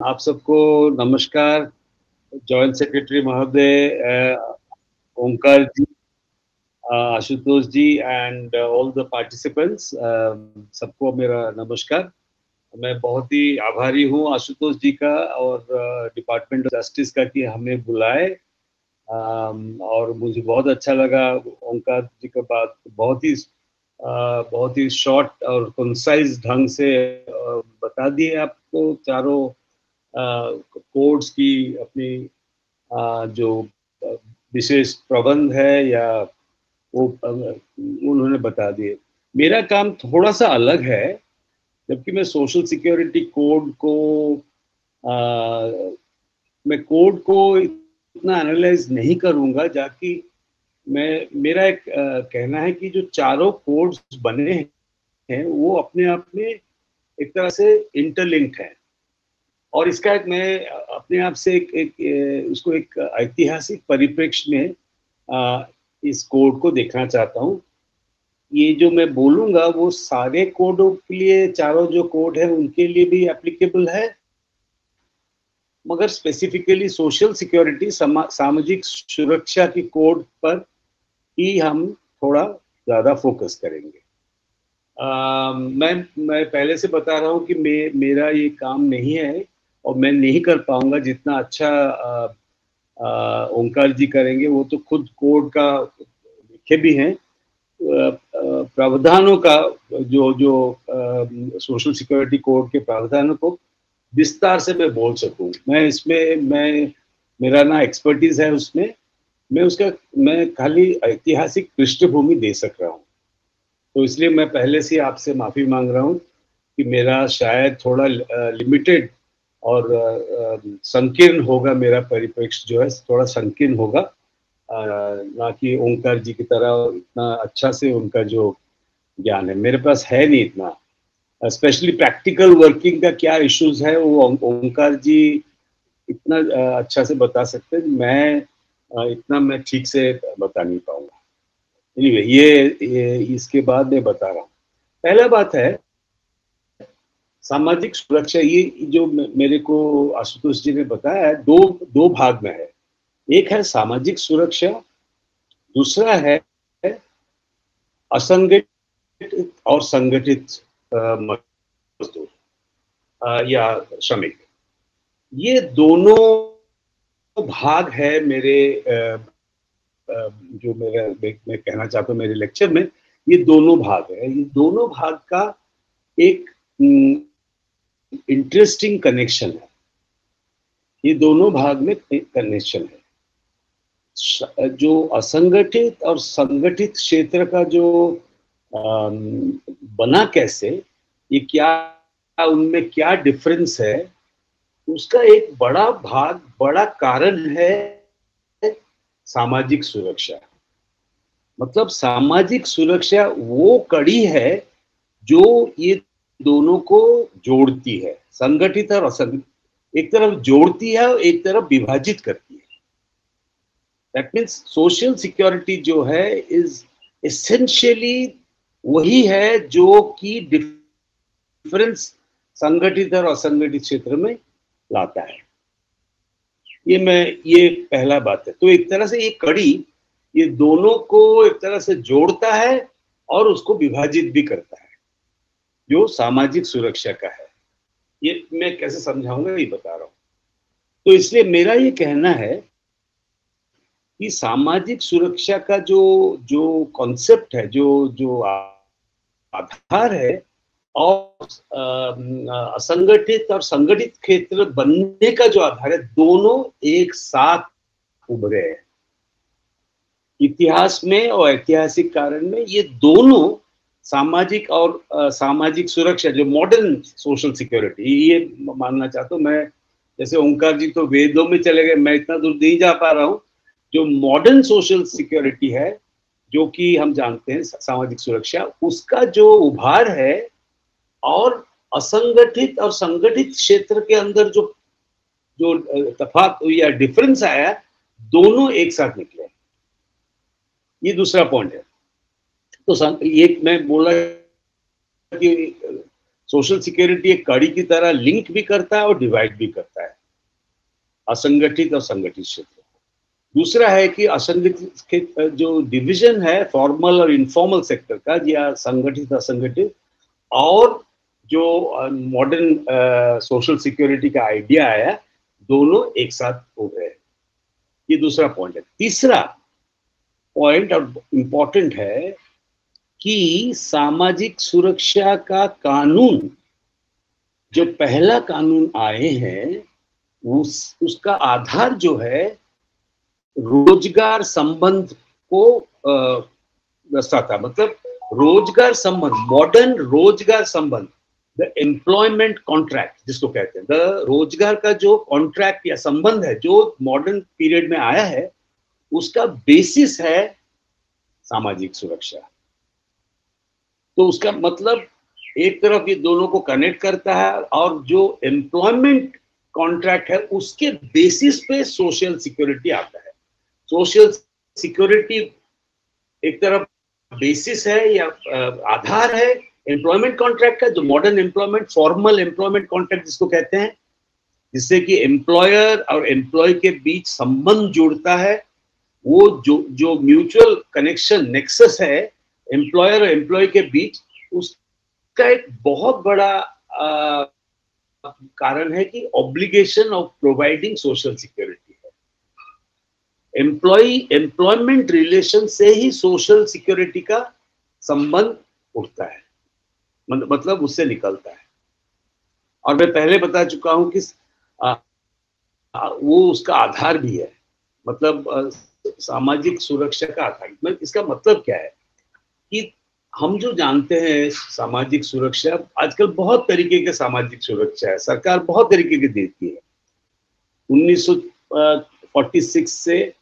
आप सबको नमस्कार। जॉइंट सेक्रेटरी महोदय, ओंकार जी, आशुतोष जी एंड ऑल द पार्टिसिपेंट्स, सबको मेरा नमस्कार। मैं बहुत ही आभारी हूँ आशुतोष जी का और डिपार्टमेंट ऑफ जस्टिस का कि हमें बुलाए। और मुझे बहुत अच्छा लगा ओंकार जी का बात बहुत ही शॉर्ट और कंसाइज ढंग से बता दिए आपको चारों कोड्स की अपनी जो विशेष प्रबंध है या वो उन्होंने बता दिए। मेरा काम थोड़ा सा अलग है, जबकि मैं सोशल सिक्योरिटी कोड को मैं कोड को इतना एनालाइज नहीं करूंगा, जाकि मेरा एक कहना है कि जो चारों कोड्स बने हैं वो अपने आप में एक तरह से इंटरलिंक्ड है। और इसका एक मैं अपने आप से उसको एक ऐतिहासिक परिप्रेक्ष्य में इस कोड को देखना चाहता हूँ। ये जो मैं बोलूंगा वो सारे कोडों के लिए, चारों जो कोड है उनके लिए भी एप्लीकेबल है, मगर स्पेसिफिकली सोशल सिक्योरिटी सामाजिक सुरक्षा की कोड पर ही हम थोड़ा ज्यादा फोकस करेंगे। मैं पहले से बता रहा हूँ कि मेरा ये काम नहीं है और मैं नहीं कर पाऊंगा जितना अच्छा ओंकार जी करेंगे। वो तो खुद कोड का लिखे भी हैं, प्रावधानों का, जो जो सोशल सिक्योरिटी कोड के प्रावधानों को विस्तार से मैं बोल सकूं। मैं मेरा ना एक्सपर्टीज है उसमें, मैं खाली ऐतिहासिक पृष्ठभूमि दे सक रहा हूँ। तो इसलिए मैं पहले से आपसे माफी मांग रहा हूँ कि मेरा शायद थोड़ा लिमिटेड और संकीर्ण होगा, मेरा परिप्रेक्ष्य जो है थोड़ा संकीर्ण होगा, ना कि ओंकार जी की तरह इतना अच्छा से उनका जो ज्ञान है मेरे पास है नहीं इतना। स्पेशली प्रैक्टिकल वर्किंग का क्या इश्यूज है वो ओंकार जी इतना अच्छा से बता सकते हैं। इतना मैं ठीक से बता नहीं पाऊंगा। एनीवे, ये इसके बाद मैं बता रहा हूँ। पहला बात है सामाजिक सुरक्षा। ये जो मेरे को आशुतोष जी ने बताया है, दो दो भाग में है। एक है सामाजिक सुरक्षा, दूसरा है असंगठित और संगठित मजदूर या श्रमिक। ये दोनों भाग है मेरे जो मैं कहना चाहता हूँ मेरे लेक्चर में। ये दोनों भाग है, ये दोनों भाग का एक इंटरेस्टिंग कनेक्शन है। ये दोनों भाग में कनेक्शन है। जो असंगठित और संगठित क्षेत्र का जो बना कैसे, ये क्या, उनमें क्या डिफरेंस है, उसका एक बड़ा भाग, बड़ा कारण है सामाजिक सुरक्षा। मतलब सामाजिक सुरक्षा वो कड़ी है जो ये दोनों को जोड़ती है, संगठित और असंगठित। एक तरफ जोड़ती है और एक तरफ विभाजित करती है। दैट मीन्स सोशल सिक्योरिटी जो है इज एसेंशियली वही है जो कि डिफरेंस संगठित और असंगठित क्षेत्र में लाता है। ये पहला बात है। तो एक तरह से ये कड़ी ये दोनों को एक तरह से जोड़ता है और उसको विभाजित भी करता है, जो सामाजिक सुरक्षा का है। ये मैं कैसे समझाऊंगा ये बता रहा हूं। तो इसलिए मेरा ये कहना है कि सामाजिक सुरक्षा का जो जो कॉन्सेप्ट है, जो जो आधार है, और असंगठित और संगठित क्षेत्र बनने का जो आधार है, दोनों एक साथ उभरे हैं। इतिहास में और ऐतिहासिक कारण में ये दोनों सामाजिक और सामाजिक सुरक्षा, जो मॉडर्न सोशल सिक्योरिटी, ये मानना चाहता हूँ मैं। जैसे ओंकार जी तो वेदों में चले गए, मैं इतना दूर नहीं जा पा रहा हूँ। जो मॉडर्न सोशल सिक्योरिटी है, जो कि हम जानते हैं सामाजिक सुरक्षा, उसका जो उभार है और असंगठित और संगठित क्षेत्र के अंदर जो जो तफात या डिफरेंस आया, दोनों एक साथ निकले। ये दूसरा पॉइंट है। तो ये मैं बोला कि सोशल सिक्योरिटी एक कड़ी की तरह लिंक भी करता है और डिवाइड भी करता असंगठित और संगठित क्षेत्र। दूसरा है कि असंगठित के जो डिवीजन है फॉर्मल और इनफॉर्मल सेक्टर का, या संगठित असंगठित, और जो मॉडर्न सोशल सिक्योरिटी का आइडिया आया, दोनों एक साथ हो गए। ये दूसरा पॉइंट है। तीसरा पॉइंट और इम्पोर्टेंट है कि सामाजिक सुरक्षा का कानून, जो पहला कानून आए हैं, उसका आधार जो है रोजगार संबंध को दर्शाता। मतलब रोजगार संबंध, मॉडर्न रोजगार संबंध, द एम्प्लॉयमेंट कॉन्ट्रैक्ट जिसको कहते हैं, द रोजगार का जो कॉन्ट्रैक्ट या संबंध है जो मॉडर्न पीरियड में आया है, उसका बेसिस है सामाजिक सुरक्षा। तो उसका मतलब एक तरफ ये दोनों को कनेक्ट करता है, और जो एम्प्लॉयमेंट कॉन्ट्रैक्ट है उसके बेसिस पे सोशल सिक्योरिटी आता है। सोशल सिक्योरिटी एक तरफ बेसिस है या आधार है एम्प्लॉयमेंट कॉन्ट्रैक्ट का, जो modern employment, formal employment contract जिसको कहते हैं, जिससे कि एम्प्लॉयर और एम्प्लॉय के बीच संबंध जुड़ता है। वो जो म्यूचुअल कनेक्शन नेक्सस है एम्प्लॉयर और एम्प्लॉय के बीच, उसका एक बहुत बड़ा कारण है कि obligation of providing social security है। एम्प्लॉयमेंट रिलेशन से ही सोशल सिक्योरिटी का संबंध उठता है, मतलब उससे निकलता है। और मैं पहले बता चुका हूं कि वो उसका आधार भी है, मतलब सामाजिक सुरक्षा का आधार। इसका मतलब क्या है कि हम जो जानते हैं सामाजिक सुरक्षा, आजकल बहुत तरीके के सामाजिक सुरक्षा है, सरकार बहुत तरीके की देती है। 1946 से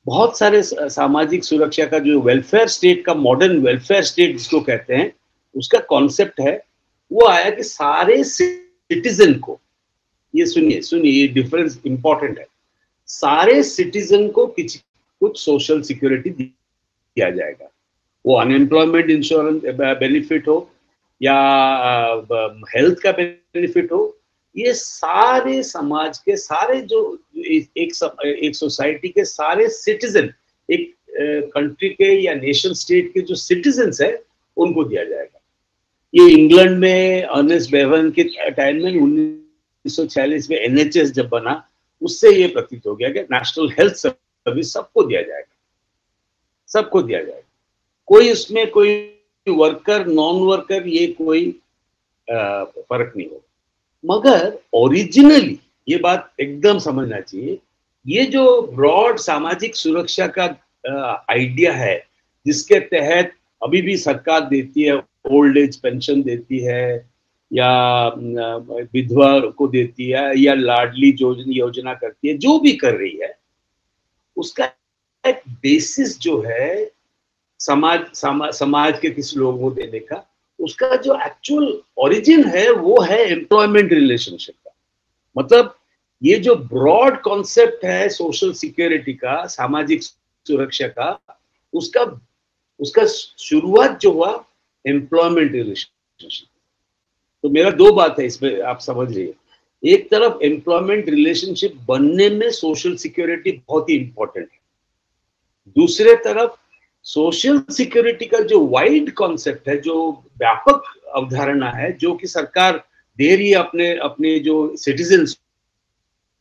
बहुत सारे सामाजिक सुरक्षा का जो वेलफेयर स्टेट का, मॉडर्न वेलफेयर स्टेट जिसको कहते हैं, उसका कॉन्सेप्ट है, वो आया कि सारे सिटीजन को, ये सुनिए ये डिफरेंस इंपॉर्टेंट है, सारे सिटीजन को कुछ सोशल सिक्योरिटी दिया जाएगा। वो अनएम्प्लॉयमेंट इंश्योरेंस बेनिफिट हो या हेल्थ का बेनिफिट हो, ये सारे समाज के सारे जो एक सोसाइटी के सारे सिटीजन, एक कंट्री के या नेशन स्टेट के जो सिटीजन्स है, उनको दिया जाएगा। ये इंग्लैंड में अर्नेस्ट बेवन के टाइम में 1946 में NHS जब बना, उससे ये प्रतीत हो गया कि नेशनल हेल्थ सर्विस सबको दिया जाएगा, सबको दिया जाएगा। कोई उसमें कोई वर्कर नॉन वर्कर ये कोई फर्क नहीं होगा। मगर ओरिजिनली ये बात एकदम समझना चाहिए, ये जो ब्रॉड सामाजिक सुरक्षा का आइडिया है, जिसके तहत अभी भी सरकार देती है, ओल्ड एज पेंशन देती है, या विधवा को देती है, या लाडली योजना करती है, जो भी कर रही है, उसका एक बेसिस जो है समाज के किसी लोगों को देने का, उसका जो एक्चुअल ओरिजिन है वो है एम्प्लॉयमेंट रिलेशनशिप का। मतलब ये जो ब्रॉड कॉन्सेप्ट है सोशल सिक्योरिटी का, सामाजिक सुरक्षा का, उसका शुरुआत जो हुआ एम्प्लॉयमेंट रिलेशनशिप। तो मेरा दो बात है इसमें, आप समझ रही है। एक तरफ एम्प्लॉयमेंट रिलेशनशिप बनने में सोशल सिक्योरिटी बहुत ही इंपॉर्टेंट है, दूसरे तरफ सोशल सिक्योरिटी का जो वाइड कॉन्सेप्ट है, जो व्यापक अवधारणा है, जो कि सरकार दे रही है अपने जो सिटीजन्स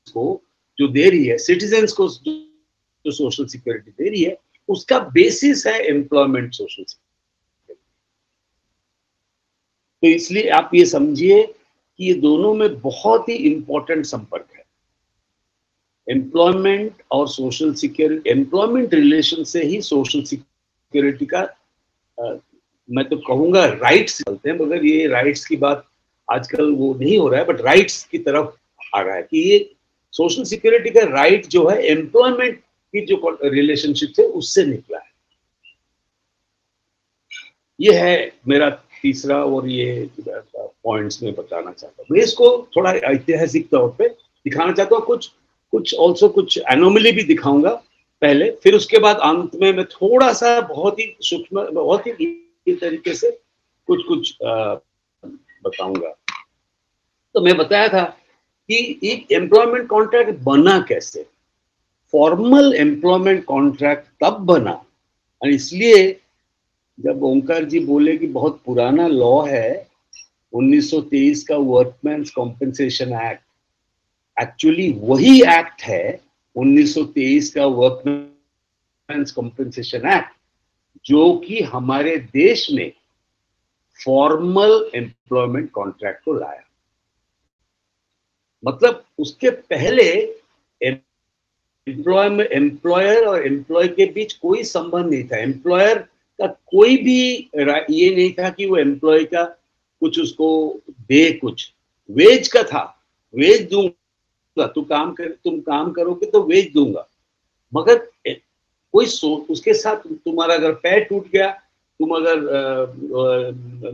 को, जो दे रही है सिटीजन्स को, जो सोशल सिक्योरिटी दे रही है, उसका बेसिस है एम्प्लॉयमेंट सोशल सिक्योरिटी। तो इसलिए आप ये समझिए कि ये दोनों में बहुत ही इंपॉर्टेंट संपर्क है, एम्प्लॉयमेंट और सोशल सिक्योरिटी। एम्प्लॉयमेंट रिलेशन से ही सोशल सिक्योरिटी का मैं तो कहूंगा राइट्स चलते हैं, मगर ये राइट्स की बात आजकल वो नहीं हो रहा है, बट राइट्स की तरफ आ रहा है कि ये सोशल सिक्योरिटी का राइट जो है एम्प्लॉयमेंट की जो रिलेशनशिप है उससे निकला है। ये है मेरा तीसरा, और ये पॉइंट्स में बताना चाहता हूँ। मैं इसको थोड़ा ऐतिहासिक तौर पे दिखाना चाहता हूँ, कुछ ऑल्सो कुछ एनोमली भी दिखाऊंगा पहले, फिर उसके बाद अंत में मैं थोड़ा सा बहुत ही सूक्ष्म, बहुत ही तरीके से कुछ बताऊंगा। तो मैं बताया था कि एक एम्प्लॉयमेंट कॉन्ट्रैक्ट बना कैसे। फॉर्मल एम्प्लॉयमेंट कॉन्ट्रैक्ट तब बना, और इसलिए जब ओंकार जी बोले कि बहुत पुराना लॉ है 1923 का वर्कमैन्स कॉम्पेंसेशन एक्ट, एक्चुअली वही एक्ट है 1923 का वर्कमैन्स कॉम्पेंसेशन एक्ट जो कि हमारे देश में फॉर्मल एम्प्लॉयमेंट कॉन्ट्रैक्ट को लाया। मतलब उसके पहले एम्प्लॉयर और एम्प्लॉय के बीच कोई संबंध नहीं था। एम्प्लॉयर का कोई भी ये नहीं था कि वो एम्प्लॉय का कुछ उसको दे, कुछ वेज का था, वेज दूंगा, तुम काम करोगे तो वेज दूंगा। मगर कोई उसके साथ तुम्हारा अगर पैर टूट गया, तुम अगर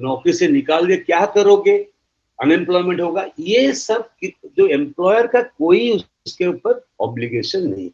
नौकरी से निकाल दिया, क्या करोगे, अनएम्प्लॉयमेंट होगा, ये सब जो एम्प्लॉयर का कोई उसके ऊपर ऑब्लिगेशन नहीं।